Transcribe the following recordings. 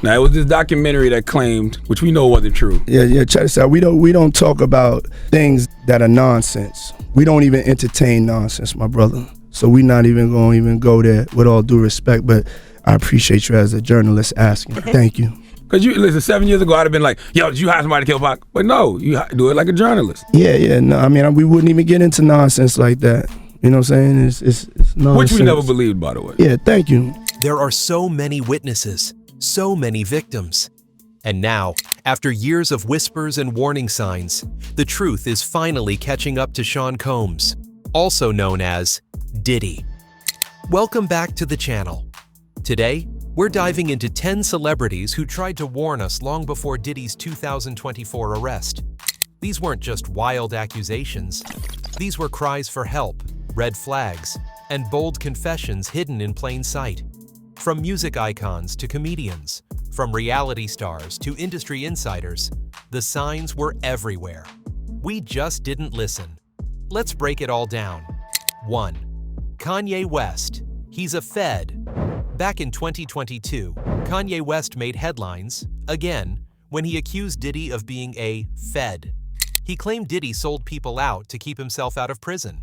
Now it was this documentary that claimed, which we know wasn't true. Yeah, check this out. We don't talk about things that are nonsense. We don't even entertain nonsense, my brother. So we not even gonna go there, with all due respect, but I appreciate you as a journalist asking. Thank you. Because you listen, 7 years ago, I'd have been like, yo, did you hire somebody to kill Pac? But no, you do it like a journalist. Yeah, no, I mean, we wouldn't even get into nonsense like that. You know what I'm saying? It's nonsense. Which we never believed, by the way. Yeah, thank you. There are so many witnesses, so many victims. And now, after years of whispers and warning signs, the truth is finally catching up to Sean Combs, also known as Diddy. Welcome back to the channel. Today, we're diving into 10 celebrities who tried to warn us long before Diddy's 2024 arrest. These weren't just wild accusations. These were cries for help, red flags, and bold confessions hidden in plain sight. From music icons to comedians, from reality stars to industry insiders, the signs were everywhere. We just didn't listen. Let's break it all down. 1. Kanye West. He's a Fed. Back in 2022, Kanye West made headlines, again, when he accused Diddy of being a Fed. He claimed Diddy sold people out to keep himself out of prison.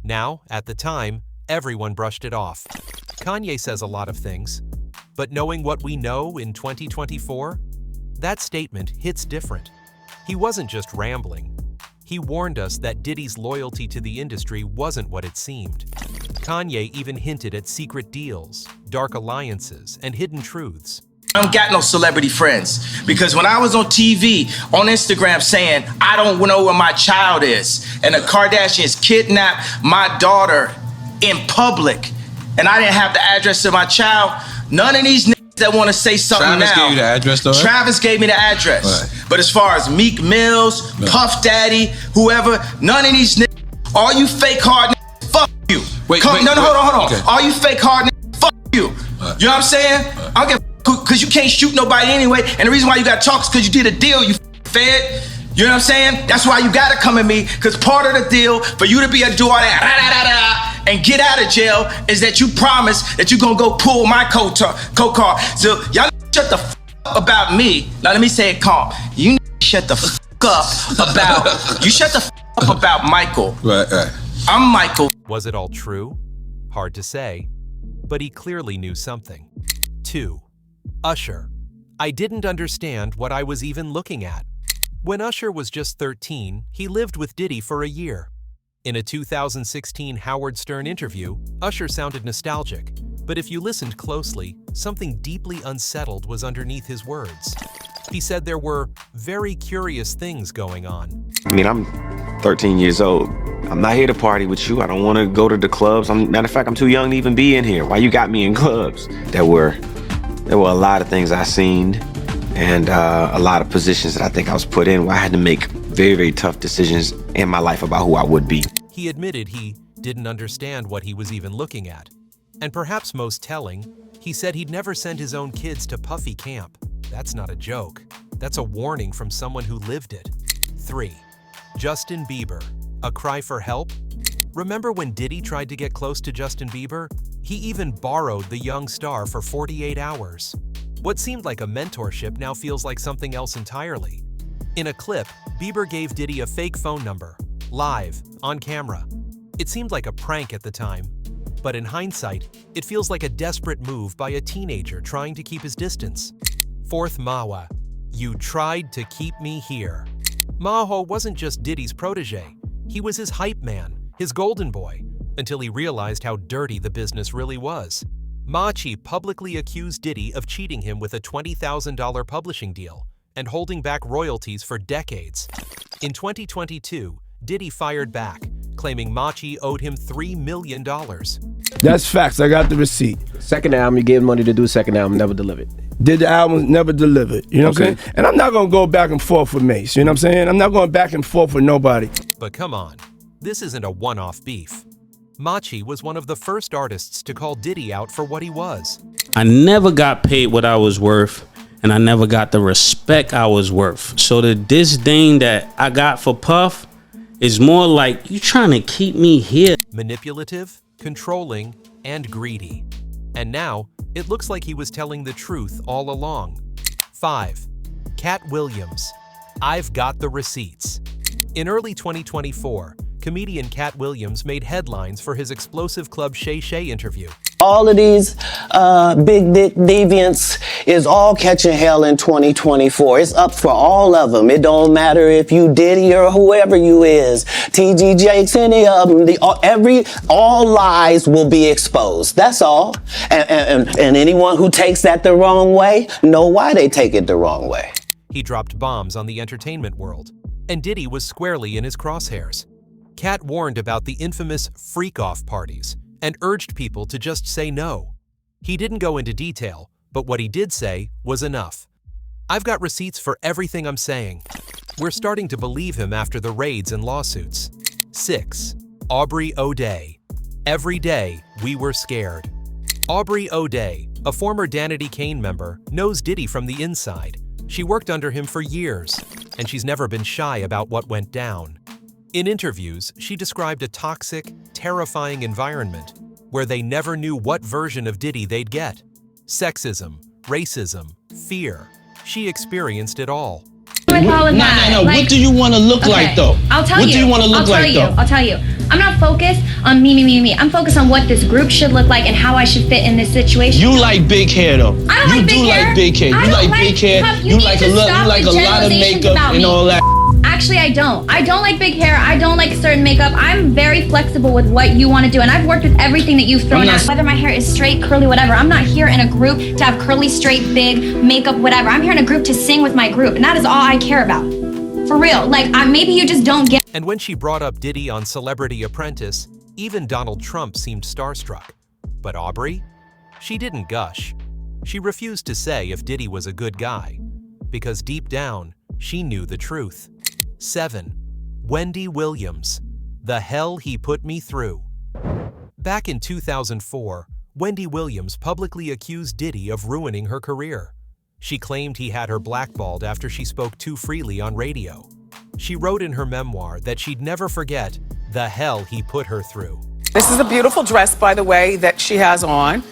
Now, at the time, everyone brushed it off. Kanye says a lot of things, but knowing what we know in 2024, that statement hits different. He wasn't just rambling. He warned us that Diddy's loyalty to the industry wasn't what it seemed. Kanye even hinted at secret deals, dark alliances, and hidden truths. I don't got no celebrity friends because when I was on TV, on Instagram saying, I don't know where my child is, and the Kardashians kidnapped my daughter in public, and I didn't have the address of my child, none of these niggas that want to say something Travis now. Gave you the address, though, right? Travis gave me the address. Right. But as far as Meek Mills, No. Puff Daddy, whoever, none of these niggas, all you fake hard niggas, fuck you. Wait, Hold on. Okay. All you fake hard niggas, fuck you. Right. You know what I'm saying? I don't give because you can't shoot nobody anyway, and the reason why you got to talk is because you did a deal, you fed. You know what I'm saying? That's why you got to come at me, because part of the deal for you to be able to do all that and get out of jail is that you promise that you're going to go pull my co-car. So y'all shut the f up about me. Now let me say it calm. You shut the f up about, you shut the f up about Michael. Right. I'm Michael. Was it all true? Hard to say, but he clearly knew something. 2. Usher. I didn't understand what I was even looking at. When Usher was just 13, he lived with Diddy for a year. In a 2016 Howard Stern interview, Usher sounded nostalgic, but if you listened closely, something deeply unsettled was underneath his words. He said there were very curious things going on. I mean, I'm 13 years old. I'm not here to party with you. I don't want to go to the clubs. Matter of fact, I'm too young to even be in here. Why you got me in clubs? There were a lot of things I seen and a lot of positions that I think I was put in where I had to make very, very tough decisions in my life about who I would be. He admitted he didn't understand what he was even looking at. And perhaps most telling, he said he'd never send his own kids to Puffy camp. That's not a joke. That's a warning from someone who lived it. 3. Justin Bieber. A cry for help? Remember when Diddy tried to get close to Justin Bieber? He even borrowed the young star for 48 hours. What seemed like a mentorship now feels like something else entirely. In a clip, Bieber gave Diddy a fake phone number, live, on camera. It seemed like a prank at the time, but in hindsight, it feels like a desperate move by a teenager trying to keep his distance. 4th, Mawa. You tried to keep me here. Maho wasn't just Diddy's protege. He was his hype man, his golden boy, until he realized how dirty the business really was. Machi publicly accused Diddy of cheating him with a $20,000 publishing deal and holding back royalties for decades. In 2022, Diddy fired back, claiming Machi owed him $3 million. That's facts. I got the receipt. Second album, you gave money to do a second album, never delivered. Did the album, never delivered. You know what I'm saying? And I'm not going to go back and forth with Mace. You know what I'm saying? I'm not going back and forth with nobody. But come on, this isn't a one-off beef. Machi was one of the first artists to call Diddy out for what he was. I never got paid what I was worth, and I never got the respect I was worth. So the disdain that I got for Puff is more like, you trying to keep me here. Manipulative, controlling, and greedy. And now, it looks like he was telling the truth all along. 5. Cat Williams. I've got the receipts. In early 2024, comedian Cat Williams made headlines for his explosive Club Shay Shay interview. All of these big dick deviants is all catching hell in 2024. It's up for all of them. It don't matter if you Diddy or whoever you is, TG Jakes, any of them. All lies will be exposed. That's all. And anyone who takes that the wrong way, know why they take it the wrong way. He dropped bombs on the entertainment world, and Diddy was squarely in his crosshairs. Cat warned about the infamous freak-off parties and urged people to just say no. He didn't go into detail, but what he did say was enough. I've got receipts for everything I'm saying. We're starting to believe him after the raids and lawsuits. 6. Aubrey O'Day. Every day, we were scared. Aubrey O'Day, a former Danity Kane member, knows Diddy from the inside. She worked under him for years, and she's never been shy about what went down. In interviews, she described a toxic, terrifying environment where they never knew what version of Diddy they'd get. Sexism, racism, fear. She experienced it all. No. Like, what do you want to look like, though? I'll tell What you. do you want to look like, though? I'll tell you. I'm not focused on me. I'm focused on what this group should look like and how I should fit in this situation. You like big hair, though. I don't like big hair. You do like big hair. I You don't like big hair. Puff, You like a lot of makeup and all that. Actually, I don't. I don't like big hair. I don't like certain makeup. I'm very flexible with what you want to do, and I've worked with everything that you've thrown out. Whether my hair is straight, curly, whatever. I'm not here in a group to have curly, straight, big, makeup, whatever. I'm here in a group to sing with my group, and that is all I care about. For real. Like, maybe you just don't get. And when she brought up Diddy on Celebrity Apprentice, even Donald Trump seemed starstruck. But Aubrey? She didn't gush. She refused to say if Diddy was a good guy, because deep down, she knew the truth. 7. Wendy Williams. The hell he put me through. Back in 2004, Wendy Williams publicly accused Diddy of ruining her career. She claimed he had her blackballed after she spoke too freely on radio. She wrote in her memoir that she'd never forget the hell he put her through. This is a beautiful dress, by the way, that she has on.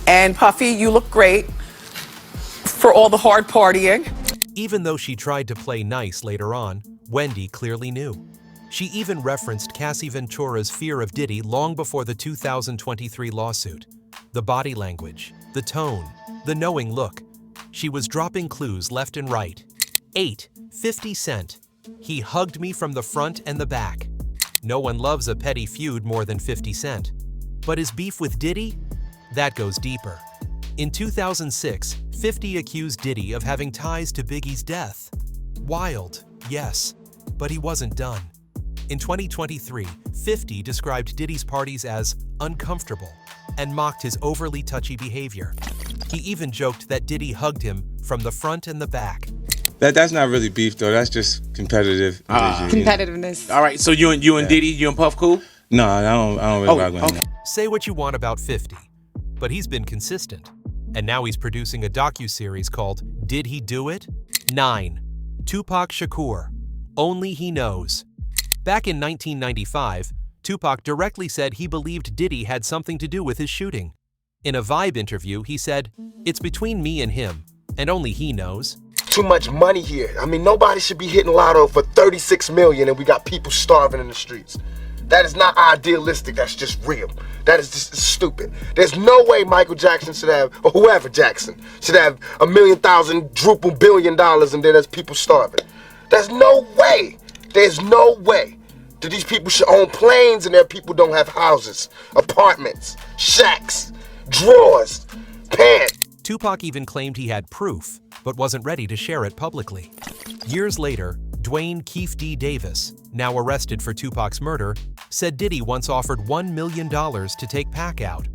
And Puffy, you look great for all the hard partying. Even though she tried to play nice later on, Wendy clearly knew. She even referenced Cassie Ventura's fear of Diddy long before the 2023 lawsuit. The body language, the tone, the knowing look. She was dropping clues left and right. 8. 50 Cent. He hugged me from the front and the back. No one loves a petty feud more than 50 Cent. But his beef with Diddy? That goes deeper. In 2006, 50 accused Diddy of having ties to Biggie's death. Wild, yes, but he wasn't done. In 2023, 50 described Diddy's parties as uncomfortable and mocked his overly touchy behavior. He even joked that Diddy hugged him from the front and the back. That's not really beef though. That's just competitive. Competitiveness. All right, so you and Diddy, you and Puff cool? No, I don't really rock with him. Say what you want about 50, but he's been consistent. And now he's producing a docuseries called Did He Do It? 9. Tupac Shakur. Only He Knows. Back in 1995, Tupac directly said he believed Diddy had something to do with his shooting. In a Vibe interview, he said, "It's between me and him, and only he knows." Too much money here. I mean, nobody should be hitting lotto for 36 million and we got people starving in the streets. That is not idealistic, that's just real. That is just stupid. There's no way Michael Jackson should have, or whoever Jackson, should have $1 million, $1 billion and then there's people starving. There's no way. There's no way that these people should own planes and their people don't have houses, apartments, shacks, drawers, pants. Tupac even claimed he had proof, but wasn't ready to share it publicly. Years later, Dwayne Keefe D. Davis, now arrested for Tupac's murder, said Diddy once offered $1 million to take Pac out.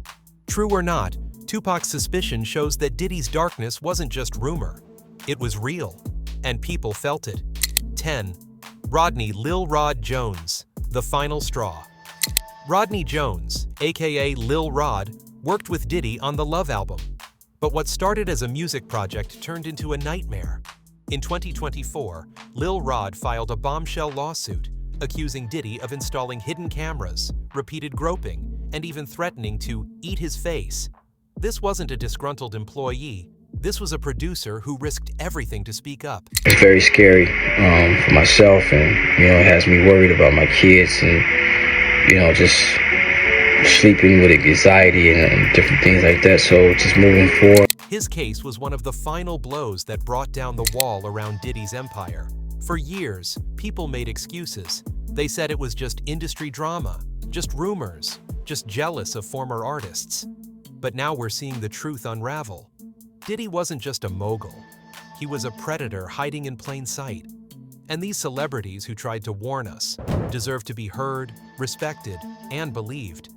True or not, Tupac's suspicion shows that Diddy's darkness wasn't just rumor. It was real, and people felt it. 10. Rodney Lil Rod Jones, the final straw. Rodney Jones, aka Lil Rod, worked with Diddy on the Love album. But what started as a music project turned into a nightmare. In 2024, Lil Rod filed a bombshell lawsuit accusing Diddy of installing hidden cameras, repeated groping, and even threatening to eat his face. This wasn't a disgruntled employee. This was a producer who risked everything to speak up. It's very scary for myself, and it has me worried about my kids, and just sleeping with anxiety and different things like that. So just moving forward. His case was one of the final blows that brought down the wall around Diddy's empire. For years, people made excuses. They said it was just industry drama, just rumors, just jealous of former artists. But now we're seeing the truth unravel. Diddy wasn't just a mogul. He was a predator hiding in plain sight. And these celebrities who tried to warn us deserve to be heard, respected, and believed.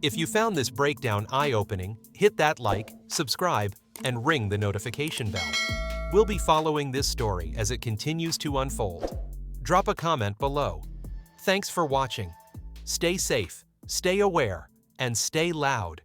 If you found this breakdown eye-opening, hit that like, subscribe, and ring the notification bell. We'll be following this story as it continues to unfold. Drop a comment below. Thanks for watching. Stay safe, stay aware, and stay loud.